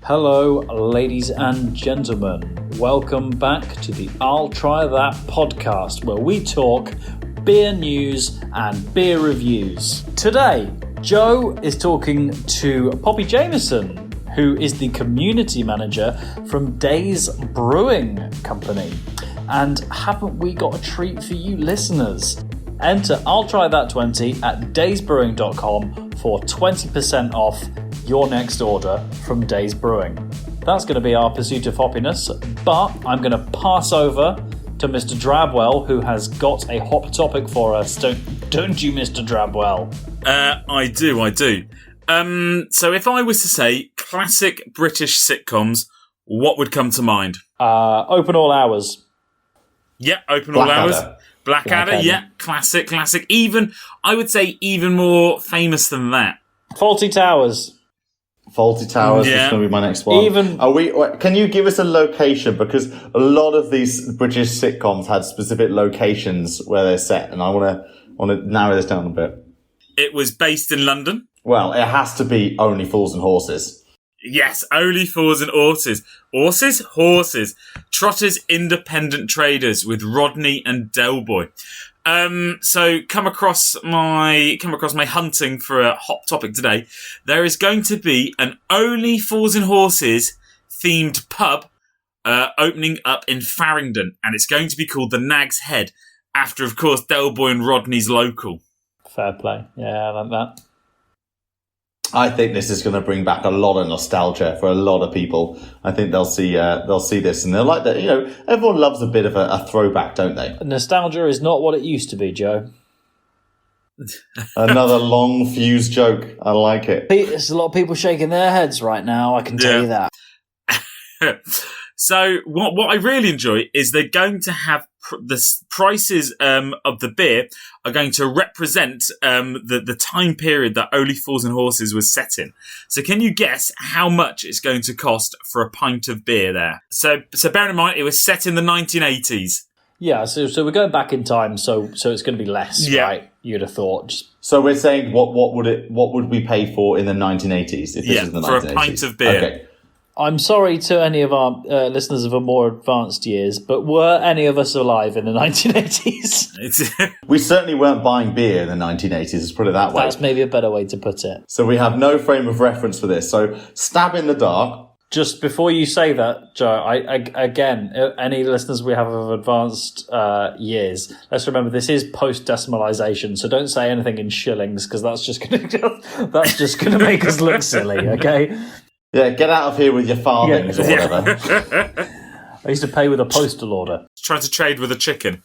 Hello, ladies and gentlemen. Welcome back to the I'll Try That podcast, where we talk beer news and beer reviews. Today, Joe is talking to Poppy Jamison, who is the community manager from Days Brewing Company. And haven't we got a treat for you listeners? Enter I'll Try That 20 at daysbrewing.com for 20% off your next order from Days Brewing. That's going to be our pursuit of hoppiness, but I'm going to pass over to Mr. Drabwell, who has got a hop topic for us. Don't you, Mr. Drabwell? I do. So if I was to say classic British sitcoms, what would come to mind? Open All Hours. Yeah, Open All Hours. Blackadder, yeah, classic. I would say even more famous than that. Fawlty Towers. Fawlty Towers is going to be my next one. Can you give us a location? Because a lot of these British sitcoms had specific locations where they're set, and I want to narrow this down a bit. It was based in London. Well, it has to be Only Fools and Horses. Yes, Only Fools and Horses. Horses. Trotters Independent Traders with Rodney and Delboy. So come across my hunting for a hot topic today. There is going to be an Only Fools and Horses themed pub opening up in Farringdon, and it's going to be called the Nag's Head, after, of course, Delboy and Rodney's local. Fair play. Yeah, I like that. I think this is going to bring back a lot of nostalgia for a lot of people. I think they'll see this and they'll like that. You know, everyone loves a bit of a throwback, don't they? Nostalgia is not what it used to be, Joe. Another long fuse joke. I like it. There's a lot of people shaking their heads right now. I can tell you that. So what I really enjoy is they're going to have the prices of the beer are going to represent the time period that Only Fools and Horses was set in. So can you guess how much it's going to cost for a pint of beer there? So bear in mind, it was set in the 1980s. Yeah, so we're going back in time, so it's going to be less, right? You'd have thought. So we're saying what would we pay for in the 1980s if this is the 1980s? For a pint of beer. Okay. I'm sorry to any of our listeners of a more advanced years, but were any of us alive in the 1980s? We certainly weren't buying beer in the 1980s, let's put it that way. That's maybe a better way to put it. So we have no frame of reference for this. So stab in the dark. Just before you say that, Joe, again, any listeners we have of advanced years, let's remember this is post-decimalisation, so don't say anything in shillings, because that's just going to make us look silly, okay? Yeah, get out of here with your farthings or whatever. I used to pay with a postal order. Trying to trade with a chicken.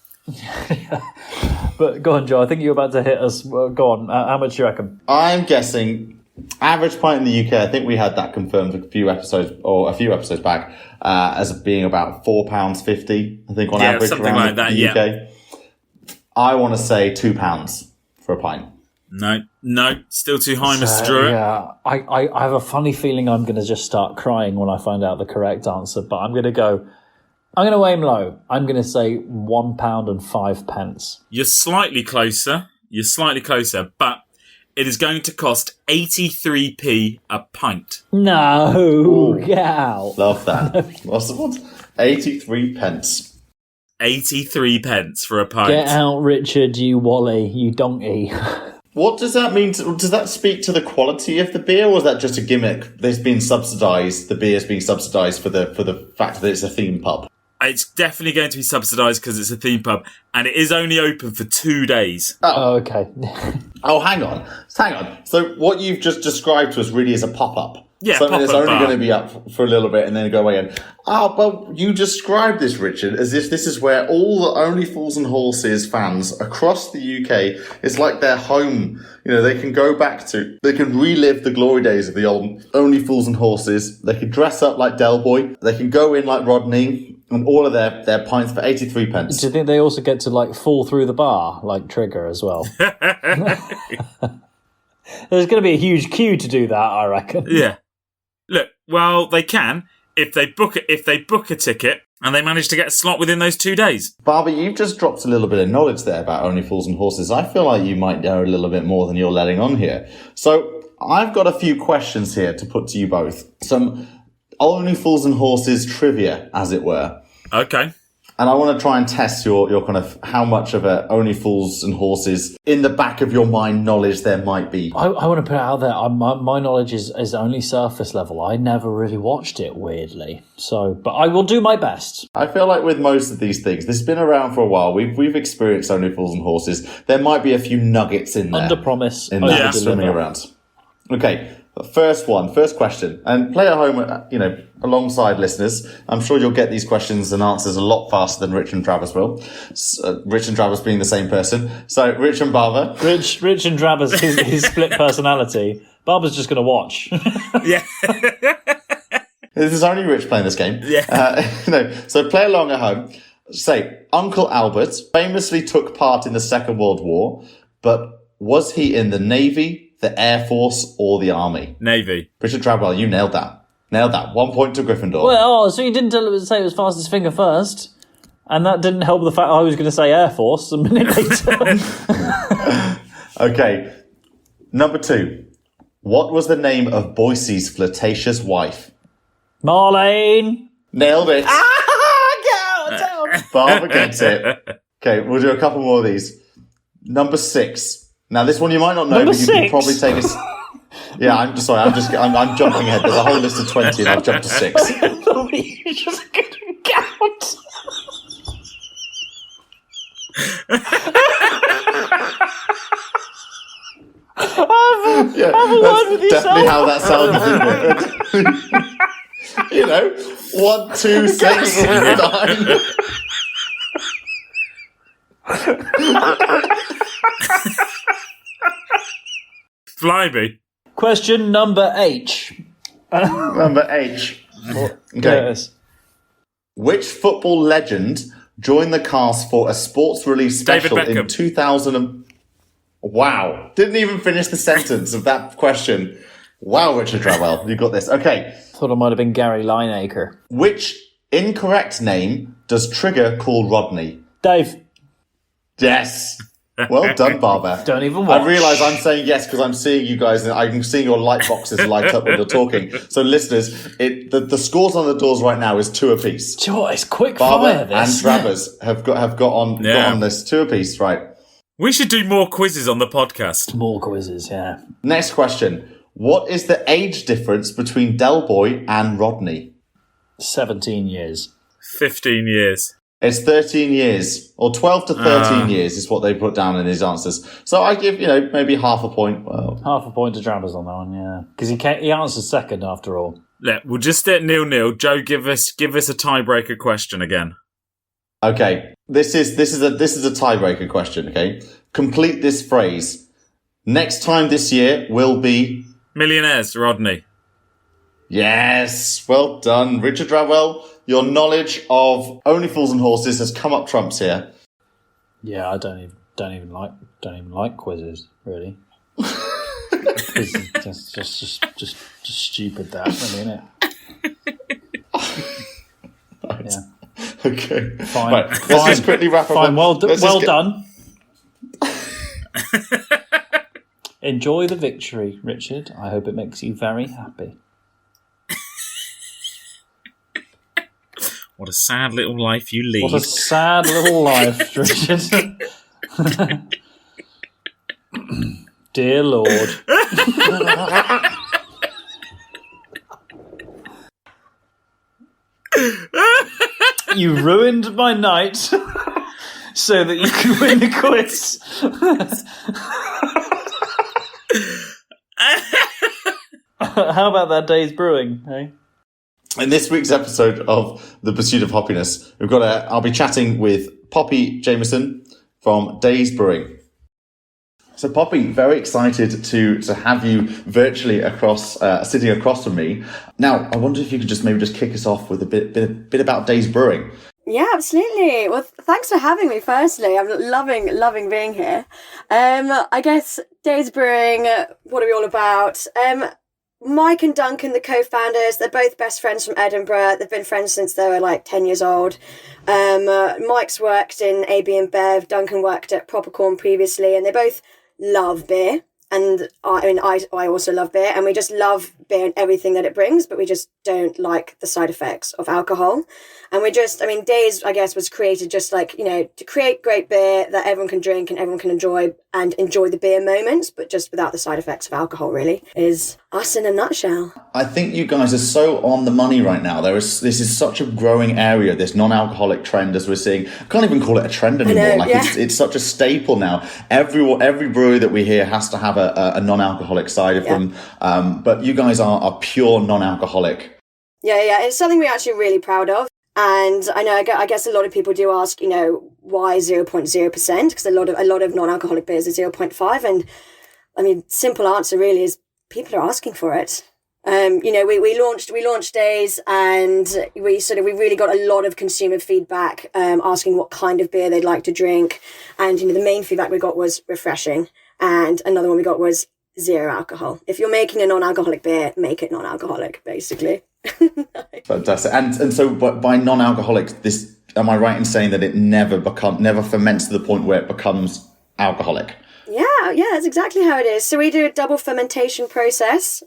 But go on, Joe. I think you're about to hit us. Go on. How much do you reckon? I'm guessing average pint in the UK. I think we had that confirmed a few episodes back as being about £4.50. I think on average something around like that. the UK. I want to say £2 for a pint. No, still too high, Mr. Druitt. Yeah, I have a funny feeling I'm going to just start crying when I find out the correct answer, but I'm going to aim low. I'm going to say £1.05. You're slightly closer, but it is going to cost 83p a pint. No, get out. Love that. What's 83 pence. 83 pence for a pint. Get out, Richard, you Wally, you donkey. What does that mean? Does that speak to the quality of the beer, or is that just a gimmick? There's been subsidised. The beer's being subsidised for the fact that it's a theme pub. It's definitely going to be subsidised because it's a theme pub, and it is only open for 2 days. Oh, okay. Hang on. So what you've just described to us really is a pop-up. Yeah, something that's only bar. going to be up for a little bit and then go away. And well, you described this, Richard, as if this is where all the Only Fools and Horses fans across the UK, it's like their home. You know, they can go back to, they can relive the glory days of the old Only Fools and Horses. They can dress up like Delboy. They can go in like Rodney. And all of their pints for 83 pence. Do you think they also get to fall through the bar like Trigger as well? There's going to be a huge queue to do that, I reckon. Yeah. Look, well, they can if they book a ticket and they manage to get a slot within those 2 days. Barbie, you've just dropped a little bit of knowledge there about Only Fools and Horses. I feel like you might know a little bit more than you're letting on here. So I've got a few questions here to put to you both. Some Only Fools and Horses trivia, as it were. Okay. And I want to try and test your kind of how much of a Only Fools and Horses in the back of your mind knowledge there might be. I want to put it out there. My knowledge is only surface level. I never really watched it, weirdly. But I will do my best. I feel like with most of these things, this has been around for a while. We've experienced Only Fools and Horses. There might be a few nuggets in there. Under promise. In that swimming around. Okay. First question, and play at home, alongside listeners. I'm sure you'll get these questions and answers a lot faster than Rich and Travis will. Rich and Travis being the same person. So, Rich and Barber. Rich and Travis, his split personality. Barber's just going to watch. Yeah. This is only Rich playing this game. Yeah. So play along at home. Say, Uncle Albert famously took part in the Second World War, but was he in the Navy, the Air Force, or the Army? Navy. Richard Travwell, you nailed that. 1 point to Gryffindor. Well, so you didn't say it was fastest finger first, and that didn't help the fact I was going to say Air Force a minute later. Okay. Number 2. What was the name of Boise's flirtatious wife? Marlene. Nailed it. Get out. Barber gets it. Okay, we'll do a couple more of these. Number 6. Now, this one you might not know, Number but you 6? can probably take us. Yeah, I'm jumping ahead. There's a whole list of 20, and I've jumped to 6. You just couldn't count. Yeah, have a word with definitely yourself. how that sounds, isn't it? 1, 2, 6, 9. Flyby. Question number H. Number H. Okay. Yes. Which football legend joined the cast for a sports release David special Beckham. in 2000? Wow. Didn't even finish the sentence of that question. Wow, Richard Travwell, you got this. Okay. Thought it might have been Gary Lineker. Which incorrect name does Trigger call Rodney? Dave. Yes. Well done, Barber. Don't even watch. I realise I'm saying yes because I'm seeing you guys and I'm seeing your light boxes light up when you're talking. So, listeners, the scores on the doors right now is 2 apiece. Do you know what? It's quick Barber fire, this. and Travers have got on this 2 apiece, right? We should do more quizzes on the podcast. More quizzes, yeah. Next question. What is the age difference between Del Boy and Rodney? 17 years. 15 years. It's 13 years, or 12 to 13 years is what they put down in his answers. So I give, maybe half a point. Well, Half a point to Travers on that one, yeah. Because he answered second after all. Look, we'll just stay at 0-0. Joe, give us a tiebreaker question again. okay. This is a tiebreaker question, okay? Complete this phrase. Next time this year will be... Millionaires, Rodney. Yes, well done. Richard Travwell, your knowledge of Only Fools and Horses has come up trumps here. Yeah, I don't even like quizzes, really. It's just stupid, that, really, isn't it? Right. Yeah. Okay. Fine. Right, let's just quickly wrap up. Fine. Well done. Enjoy the victory, Richard. I hope it makes you very happy. What a sad little life you lead. What a sad little life, Richard. Dear Lord. You ruined my night so that you could win the quiz. How about that Days Brewing, hey? In this week's episode of The Pursuit of Hoppiness, I'll be chatting with Poppy Jamison from Days Brewing. So, Poppy, very excited to have you virtually sitting across from me. Now, I wonder if you could just kick us off with a bit about Days Brewing. Yeah, absolutely. Well, thanks for having me, firstly. I'm loving being here. I guess Days Brewing, what are we all about? Mike and Duncan, the co-founders, they're both best friends from Edinburgh. They've been friends since they were like 10 years old. Mike's worked in AB and Bev, Duncan worked at Propercorn previously, and they both love beer. And I also love beer, and we just love beer and everything that it brings, but we just don't like the side effects of alcohol. And Days, I guess, was created just like, to create great beer that everyone can drink and everyone can enjoy the beer moments, but just without the side effects of alcohol, really, is us in a nutshell. I think you guys are so on the money right now. This is such a growing area, this non-alcoholic trend, as we're seeing. I can't even call it a trend anymore. It's such a staple now. Every brewery that we hear has to have a non-alcoholic side of them. But you guys are pure non-alcoholic. Yeah. It's something we're actually really proud of. And I guess a lot of people do ask, why 0.0%? Because a lot of non-alcoholic beers are 0.5. And simple answer really is people are asking for it. We launched Days, and we really got a lot of consumer feedback, asking what kind of beer they'd like to drink. And, the main feedback we got was refreshing. And another one we got was 0 alcohol. If you're making a non-alcoholic beer, make it non-alcoholic, basically. Fantastic. And so by non-alcoholic, am I right in saying that it never ferments to the point where it becomes alcoholic? Yeah, that's exactly how it is. So we do a double fermentation process,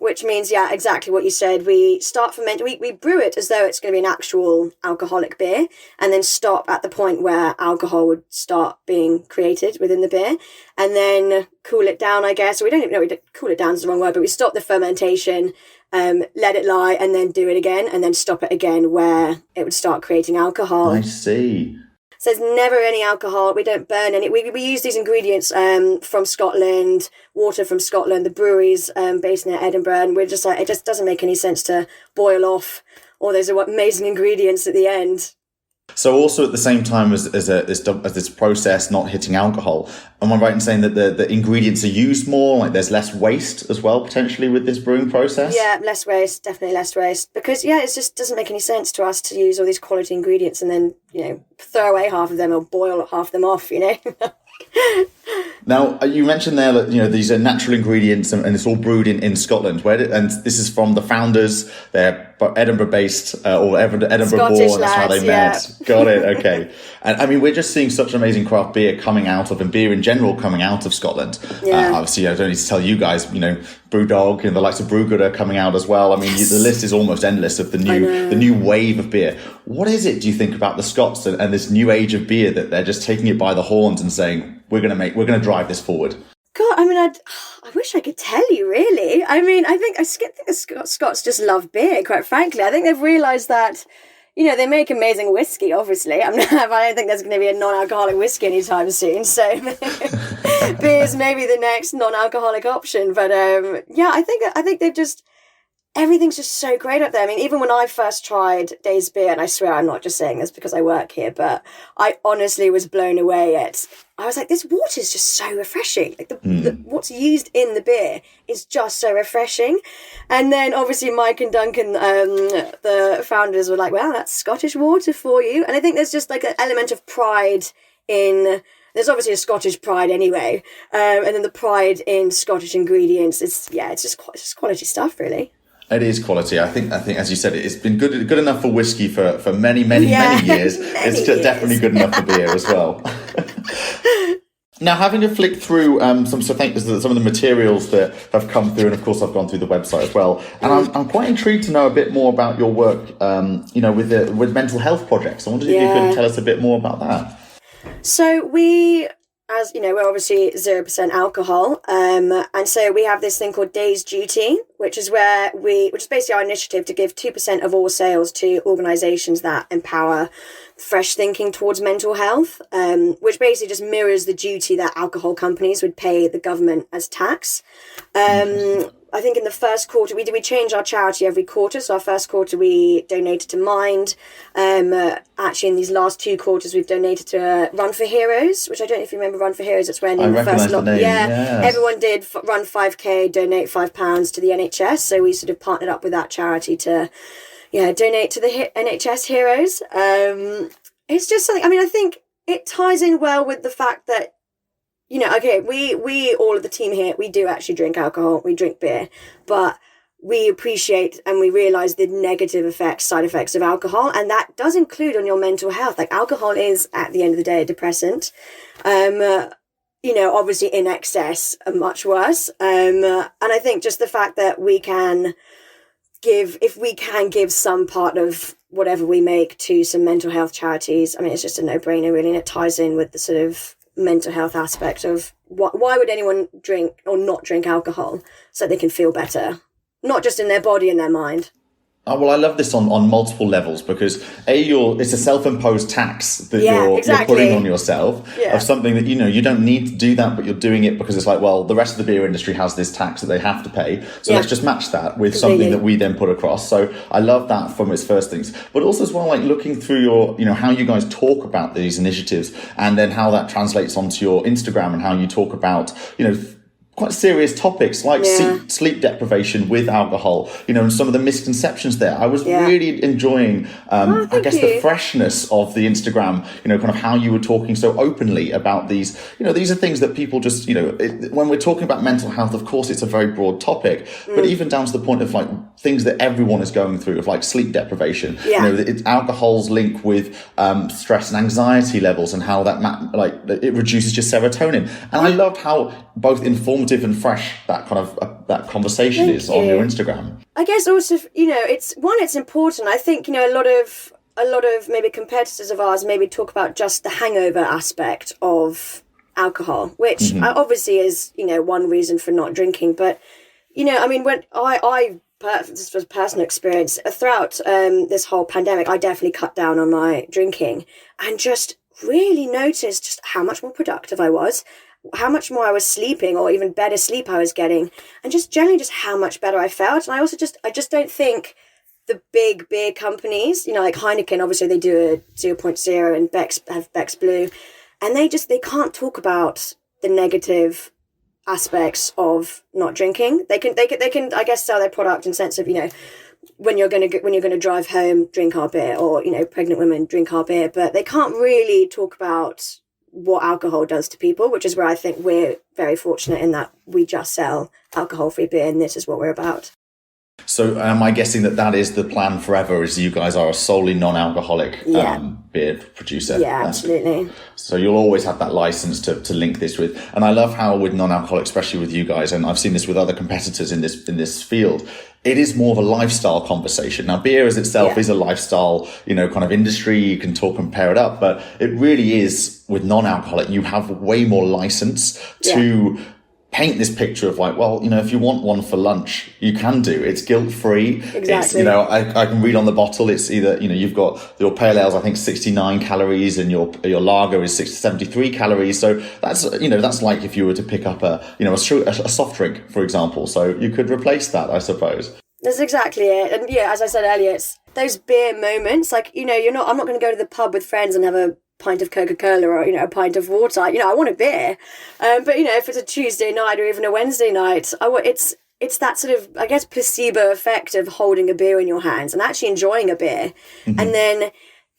which means, exactly what you said. We start fermenting, we brew it as though it's going to be an actual alcoholic beer, and then stop at the point where alcohol would start being created within the beer, and then cool it down, I guess. We don't even know, cool it down is the wrong word, but we stop the fermentation, let it lie, and then do it again, and then stop it again where it would start creating alcohol. I see. So there's never any alcohol. We don't burn any. We use these ingredients from Scotland, water from Scotland, the breweries based near Edinburgh, and we're just like, it just doesn't make any sense to boil off all those amazing ingredients at the end. So also at the same time as this process not hitting alcohol, am I right in saying that the ingredients are used more, like there's less waste as well potentially with this brewing process? Yeah, less waste, definitely less waste. Because it just doesn't make any sense to us to use all these quality ingredients and then, throw away half of them or boil half of them off, Now, you mentioned there that, these are natural ingredients and it's all brewed in Scotland. And this is from the founders. They're Edinburgh-based or Edinburgh-born. That's how they met. Yeah. Got it. Okay. And we're just seeing such amazing craft beer coming out of, and beer in general coming out of Scotland. Yeah. Obviously, I don't need to tell you guys, Brewdog and the likes of Brewgood are coming out as well. Yes. The list is almost endless of the new wave of beer. What is it, do you think, about the Scots and this new age of beer that they're just taking it by the horns and saying, we're going to drive this forward? God, I wish I could tell you, really. I think the Scots just love beer, quite frankly. I think they've realised that, they make amazing whiskey, obviously. I don't think there's going to be a non-alcoholic whiskey anytime soon, so beer's maybe the next non-alcoholic option. But I think they've just, everything's just so great up there. Even when I first tried Days beer, and I swear I'm not just saying this because I work here, but I honestly was blown away I was like, this water is just so refreshing. Like what's used in the beer is just so refreshing. And then obviously Mike and Duncan, the founders, were like, well, that's Scottish water for you. And I think there's just like an element of pride there's obviously a Scottish pride anyway. And then the pride in Scottish ingredients, it's just quality stuff, really. It is quality. I think, as you said, it's been good enough for whiskey for many, many years. It's definitely good enough for beer as well. Now, having to flick through some of the materials that have come through, and of course I've gone through the website as well, and I'm quite intrigued to know a bit more about your work, with mental health projects. I wondered if you could tell us a bit more about that. So we're obviously 0% alcohol, and so we have this thing called Days Duty, which is basically our initiative to give 2% of all sales to organisations that empower fresh thinking towards mental health, which basically just mirrors the duty that alcohol companies would pay the government as tax. I think in the first quarter, we change our charity every quarter. So our first quarter, we donated to Mind. Actually, in these last 2 quarters, we've donated to Run for Heroes, which I don't know if you remember Run for Heroes. It's when in the first lockdown, everyone did run 5K, donate £5 to the NHS. So we sort of partnered up with that charity to, donate to the NHS heroes. It's just something. I think it ties in well with the fact that, we all of the team here, we do actually drink alcohol, we drink beer, but we appreciate and we realise the negative side effects of alcohol, and that does include on your mental health. Like, alcohol is, at the end of the day, a depressant. obviously in excess are much worse. And I think just the fact that if we can give some part of whatever we make to some mental health charities, I mean, it's just a no-brainer really, and it ties in with the sort of mental health aspect of why would anyone drink or not drink alcohol so they can feel better, not just in their body and their mind. Oh, well, I love this on multiple levels because it's a self-imposed tax that you're putting on yourself of something that, you don't need to do that, but you're doing it because it's like, well, the rest of the beer industry has this tax that they have to pay. So let's just match that with something that we then put across. So I love that from its first things, but also as well, like looking through your, how you guys talk about these initiatives and then how that translates onto your Instagram and how you talk about, quite serious topics like sleep deprivation with alcohol, and some of the misconceptions there. I was really enjoying, the freshness of the Instagram, kind of how you were talking so openly about these. These are things that people just, when we're talking about mental health, of course, it's a very broad topic, but even down to the point of like things that everyone is going through of like sleep deprivation, it's alcohol's link with stress and anxiety levels and how that it reduces your serotonin. And I loved how both informative and fresh that kind of that conversation is on your Instagram. I guess also, it's important. I think, a lot of maybe competitors of ours maybe talk about just the hangover aspect of alcohol, which obviously is, one reason for not drinking. But, I mean, when this was personal experience throughout this whole pandemic, I definitely cut down on my drinking and just really noticed just how much more productive I was, how much more I was sleeping or even better sleep I was getting, and just generally just how much better I felt. And I just don't think the big beer companies, like Heineken, obviously they do a 0.0 and Beck's Blue, and they can't talk about the negative aspects of not drinking. They can I guess sell their product in sense of, when you're going to drive home, drink our beer, or, pregnant women drink our beer, but they can't really talk about what alcohol does to people, which is where I think we're very fortunate in that we just sell alcohol-free beer and this is what we're about. So am I guessing that is the plan forever, is you guys are a solely non-alcoholic beer producer? Yeah, absolutely. So you'll always have that license to link this with. And I love how with non-alcoholic, especially with you guys, and I've seen this with other competitors in this field, it is more of a lifestyle conversation. Now, beer as itself is a lifestyle, kind of industry. You can talk and pair it up, but it really is with non-alcoholic. You have way more license to paint this picture of like, well, if you want one for lunch, you can do. It's guilt-free. Exactly. It's, I can read on the bottle. It's either, you've got your pale ale's, I think 69 calories and your lager is 73 calories. So that's, that's like if you were to pick up a soft drink, for example. So you could replace that, I suppose. That's exactly it. And as I said earlier, it's those beer moments, like, I'm not going to go to the pub with friends and have a pint of Coca-Cola or, a pint of water. I want a beer. But, if it's a Tuesday night or even a Wednesday night, it's that sort of, I guess, placebo effect of holding a beer in your hands and actually enjoying a beer. Mm-hmm. And then,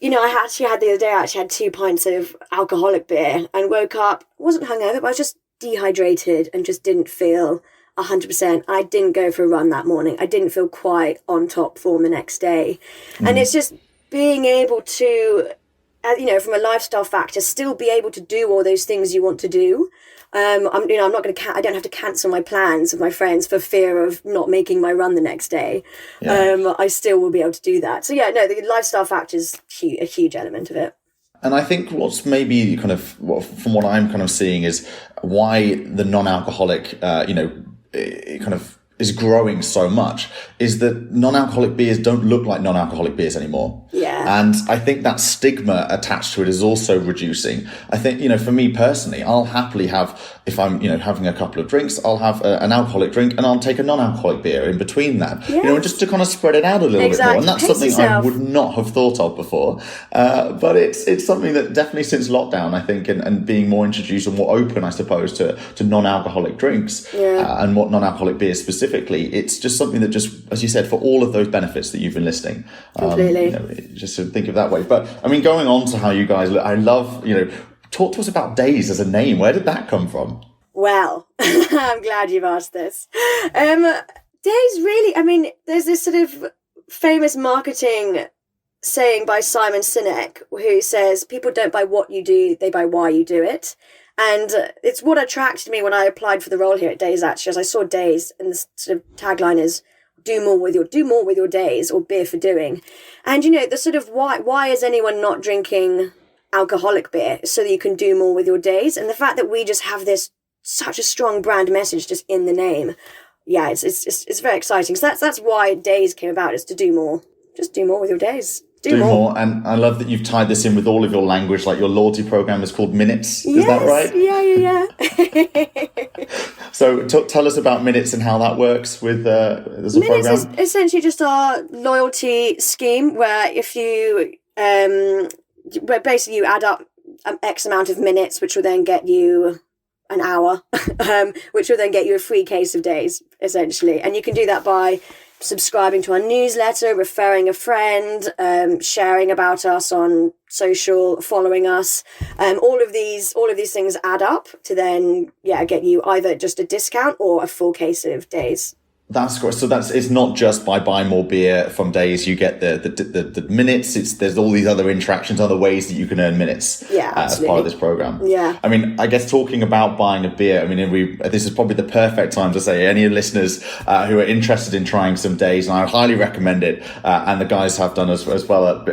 I actually had the other day, I actually had 2 pints of alcoholic beer and woke up, wasn't hungover, but I was just dehydrated and just didn't feel 100%. I didn't go for a run that morning. I didn't feel quite on top form the next day. Mm-hmm. And it's just being able to, from a lifestyle factor, still be able to do all those things you want to do. I'm not going to. I don't have to cancel my plans with my friends for fear of not making my run the next day. Yeah. I still will be able to do that. So the lifestyle factor is a huge element of it. And I think what's maybe kind of, from what I'm kind of seeing, is why the non-alcoholic, it kind of is growing so much, is that non-alcoholic beers don't look like non-alcoholic beers anymore. Yeah. And I think that stigma attached to it is also reducing. I think, for me personally, I'll happily have, if I'm, having a couple of drinks, I'll have an alcoholic drink and I'll take a non-alcoholic beer in between that, and just to kind of spread it out a little bit more. And that's something I would not have thought of before. But it's something that definitely since lockdown, I think, and being more introduced and more open, I suppose, to non-alcoholic drinks and what non-alcoholic beers specifically, it's just something that just, as you said, for all of those benefits that you've been listing. Completely. Just to think of that way. But I mean, going on to how you guys look, I love, talk to us about Days as a name. Where did that come from? Well, I'm glad you've asked this. Days really, I mean, there's this sort of famous marketing saying by Simon Sinek, who says, people don't buy what you do, they buy why you do it. And it's what attracted me when I applied for the role here at Days, actually, as I saw Days, and the sort of tagline is, do more with your days, or beer for doing. And, the sort of why is anyone not drinking alcoholic beer? So that you can do more with your days. And the fact that we just have this such a strong brand message just in the name. Yeah, it's very exciting. So that's why Days came about, is to do more. Just do more with your days. Do more. And I love that you've tied this in with all of your language, like your loyalty program is called Minutes. Is that right? Yeah. So tell us about Minutes and how that works with as a Minutes program. is essentially just our loyalty scheme where if you, where basically you add up X amount of minutes, which will then get you an hour, which will then get you a free case of Days, essentially. And you can do that by subscribing to our newsletter, referring a friend, sharing about us on social, following us. All of these things add up to then get you either just a discount or a full case of Days. That's great. So it's not just by buying more beer from Days. You get the minutes. There's all these other interactions, other ways that you can earn minutes. As part of this program. Yeah. I mean, I guess talking about buying a beer. I mean, this is probably the perfect time to say any listeners who are interested in trying some Days, and I highly recommend it. And the guys have done as well,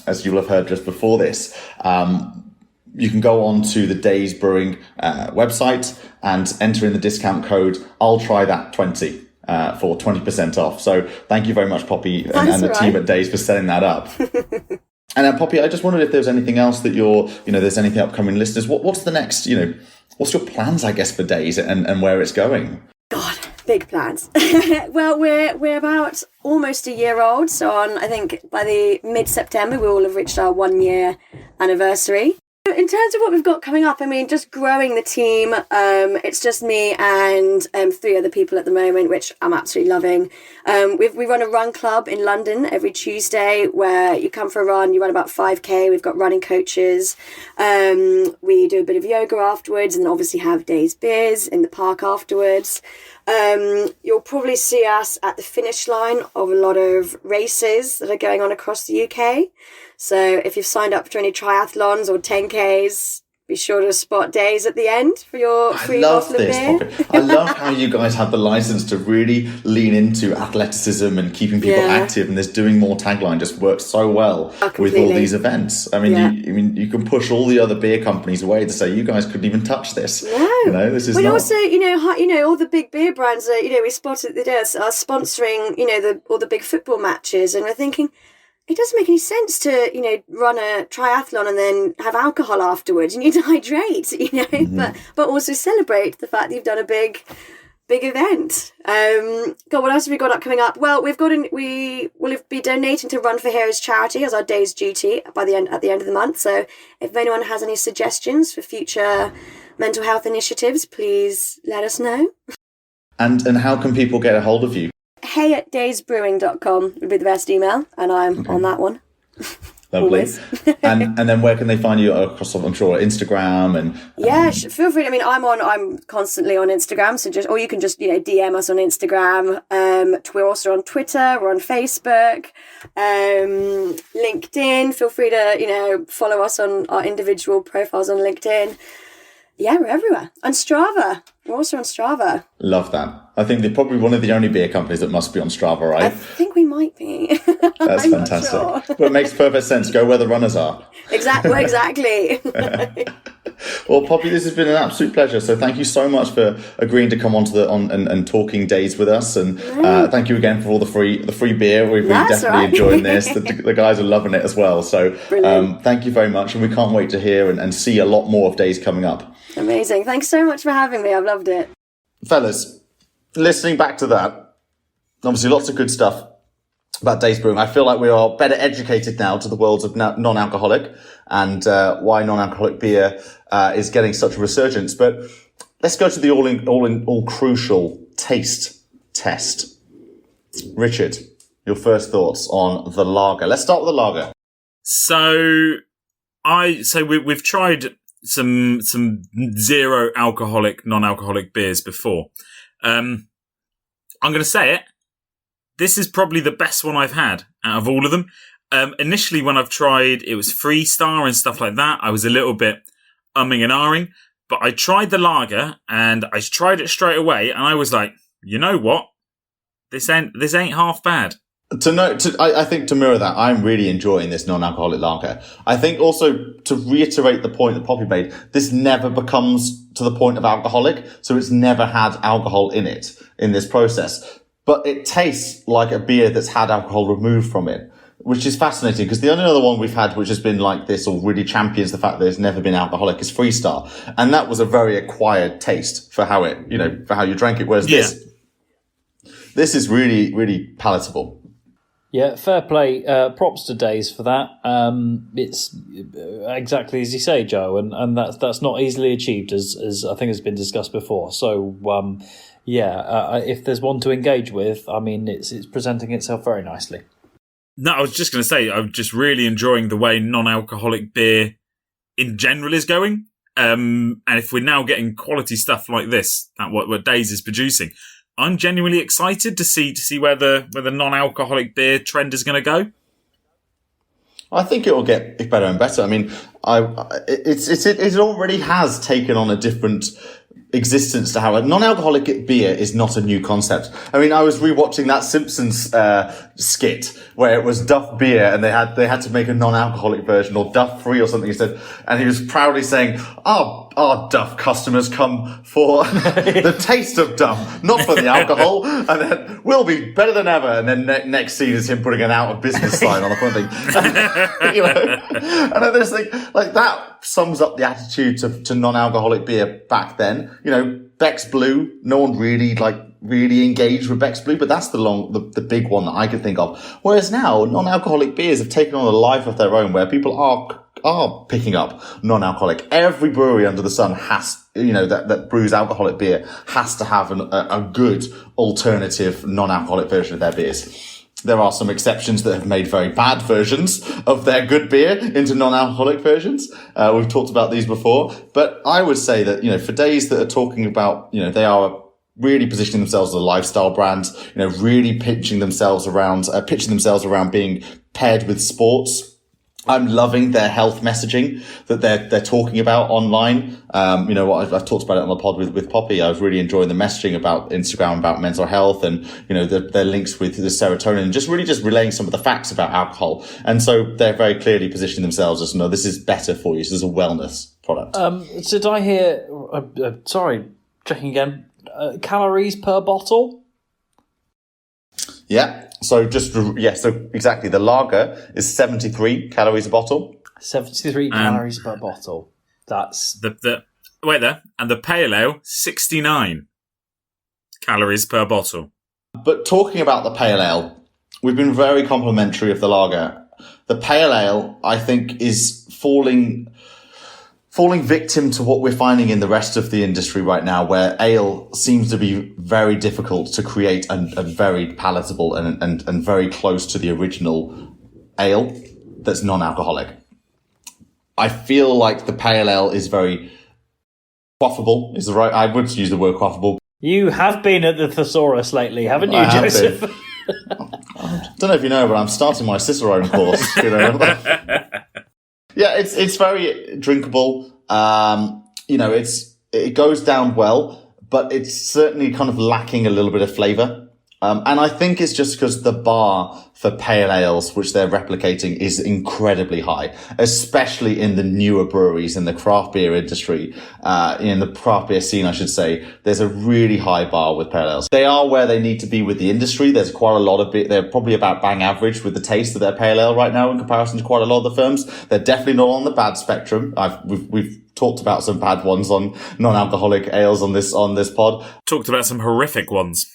as you'll have heard just before this. You can go on to the Days Brewing website and enter in the discount code. I'll try that 20. For 20% off. So thank you very much, Poppy, and the team at Days for setting that up. And Poppy, I just wondered if there's anything else that there's anything upcoming listeners. What's the next, what's your plans, I guess, for Days and where it's going? God, big plans. Well, we're about almost a year old. So I think by the mid-September, we will have reached our 1 year anniversary. In terms of what we've got coming up, I mean, just growing the team. It's just me and 3 other people at the moment, which I'm absolutely loving. We run a run club in London every Tuesday where you come for a run, you run about 5K. We've got running coaches. We do a bit of yoga afterwards and obviously have Days beers in the park afterwards. You'll probably see us at the finish line of a lot of races that are going on across the UK. So if you've signed up for any triathlons or 10Ks, be sure to spot Days at the end for your free bottle of beer. Poppy. I love how you guys have the license to really lean into athleticism and keeping people active, and this doing more tagline just works so well with all these events. I mean, you can push all the other beer companies away to say you guys couldn't even touch this. No, this is. But not... also, all the big beer brands are, we spotted the days are sponsoring, all the big football matches, and we're thinking, it doesn't make any sense to, run a triathlon and then have alcohol afterwards. You need to hydrate, but also celebrate the fact that you've done a big event. What else have we got coming up? Well, we will be donating to Run for Heroes charity as our day's duty at the end of the month. So if anyone has any suggestions for future mental health initiatives, please let us know. And how can people get a hold of you? hey@daysbrewing.com would be the best email, and I'm on that one. Lovely. and then where can they find you across, I'm sure, Instagram and feel free. I mean, I'm constantly on Instagram, so or you can just DM us on Instagram. We're also on Twitter, we're on Facebook, LinkedIn. Feel free to follow us on our individual profiles on LinkedIn. Yeah, we're everywhere. And Strava. We're also on Strava. Love that. I think they're probably one of the only beer companies that must be on Strava, right? I think we might be. That's fantastic. Sure. But it makes perfect sense. Go where the runners are. Exactly. Well, Poppy, this has been an absolute pleasure. So thank you so much for agreeing to come and talking Days with us. And thank you again for all the free beer. We've been definitely enjoying this. The guys are loving it as well. So thank you very much. And we can't wait to hear and see a lot more of Days coming up. Amazing. Thanks so much for having me. I've loved it. Fellas, listening back to that, obviously lots of good stuff about Days Brewing. I feel like we are better educated now to the worlds of non-alcoholic and why non-alcoholic beer is getting such a resurgence. But let's go to the all crucial taste test. Richard, your first thoughts on the lager. Let's start with the lager. So we've tried some zero alcoholic, non-alcoholic beers before. I'm going to say it. This is probably the best one I've had out of all of them. Initially, when I've tried, it was Freestar and stuff like that. I was a little bit umming and ahhing. But I tried the lager, and I tried it straight away, and I was like, you know what? This ain't half bad. I think to mirror that, I'm really enjoying this non-alcoholic lager. I think also to reiterate the point that Poppy made, this never becomes to the point of alcoholic, so it's never had alcohol in it in this process. But it tastes like a beer that's had alcohol removed from it, which is fascinating, because the only other one we've had which has been like this or really champions the fact that it's never been alcoholic is Freestar. And that was a very acquired taste for how you drank it. Whereas this is really, really palatable. Yeah, fair play. Props to Days for that. It's exactly as you say, Joe, and that's not easily achieved, as I think has been discussed before. So, if there's one to engage with, I mean, it's presenting itself very nicely. No, I was just going to say, I'm just really enjoying the way non-alcoholic beer in general is going. And if we're now getting quality stuff like this, what Days is producing, I'm genuinely excited to see where the non-alcoholic beer trend is going to go. I think it will get better and better. I mean, it already has taken on a different existence to how a non-alcoholic beer is not a new concept. I mean, I was rewatching that Simpsons skit where it was Duff beer, and they had to make a non-alcoholic version, or Duff free or something. He said, and he was proudly saying, our Duff customers come for the taste of Duff, not for the alcohol, and then we'll be better than ever. And then next scene is him putting an out of business sign on the front thing. And I just think like that sums up the attitude to non-alcoholic beer back then. Beck's Blue, no one really engaged with Beck's Blue, but that's the big one that I could think of. Whereas now, non-alcoholic beers have taken on a life of their own, where people are picking up non-alcoholic. Every brewery under the sun has, that brews alcoholic beer has to have a good alternative non-alcoholic version of their beers. There are some exceptions that have made very bad versions of their good beer into non-alcoholic versions. We've talked about these before, but I would say that, for Days that are talking about, they are really positioning themselves as a lifestyle brand, really pitching themselves around being paired with sports. I'm loving their health messaging that they're talking about online. I've talked about it on the pod with Poppy. I was really enjoying the messaging about Instagram, about mental health, and, their links with the serotonin, and just relaying some of the facts about alcohol. And so they're very clearly positioning themselves as, no, this is better for you. This is a wellness product. So did I hear, sorry, checking again, calories per bottle? Yeah. So exactly. The lager is 73 calories a bottle. 73 calories per bottle. That's wait there. And the pale ale, 69 calories per bottle. But talking about the pale ale, we've been very complimentary of the lager. The pale ale, I think, is falling victim to what we're finding in the rest of the industry right now, where ale seems to be very difficult to create a very palatable and very close to the original ale that's non-alcoholic. I feel like the pale ale is very quaffable. I would use the word quaffable. You have been at the thesaurus lately, haven't you, Joseph? I don't know if you know, but I'm starting my Cicerone course. Yeah, it's very drinkable. It goes down well, but it's certainly kind of lacking a little bit of flavour. And I think it's just because the bar for pale ales, which they're replicating, is incredibly high, especially in the newer breweries in the craft beer industry, in the craft beer scene, I should say. There's a really high bar with pale ales. They are where they need to be with the industry. There's quite a lot of it. They're probably about bang average with the taste of their pale ale right now in comparison to quite a lot of the firms. They're definitely not on the bad spectrum. We've talked about some bad ones on non-alcoholic ales on this pod. Talked about some horrific ones.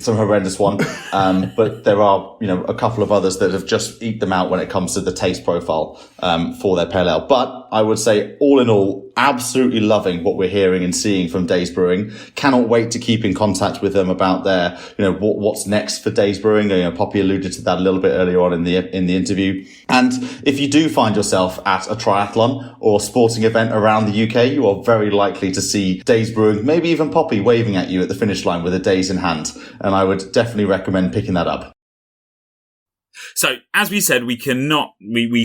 Some horrendous one. But there are, a couple of others that have just eked them out when it comes to the taste profile, for their pale ale. But I would say, all in all, absolutely loving what we're hearing and seeing from Days Brewing. Cannot wait to keep in contact with them about their, what's next for Days Brewing. Poppy alluded to that a little bit earlier on in the interview. And if you do find yourself at a triathlon or sporting event around the UK, you are very likely to see Days Brewing, maybe even Poppy waving at you at the finish line with a Days in hand. And I would definitely recommend picking that up. So, as we said, we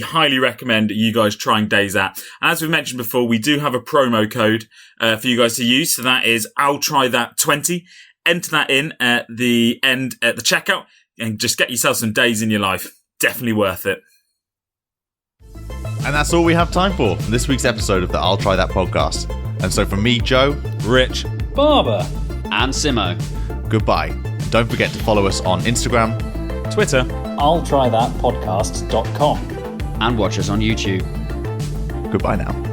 highly recommend you guys trying Days out. As we mentioned before, we do have a promo code for you guys to use. So that is, I'll try that 20. Enter that in at the end, at the checkout, and just get yourself some days in your life. Definitely worth it. And that's all we have time for this week's episode of the I'll Try That podcast. And so from me, Joe, Rich, Barber, and Simo. Goodbye. And don't forget to follow us on Instagram, Twitter, I'll try that podcast.com. And watch us on YouTube. Goodbye now.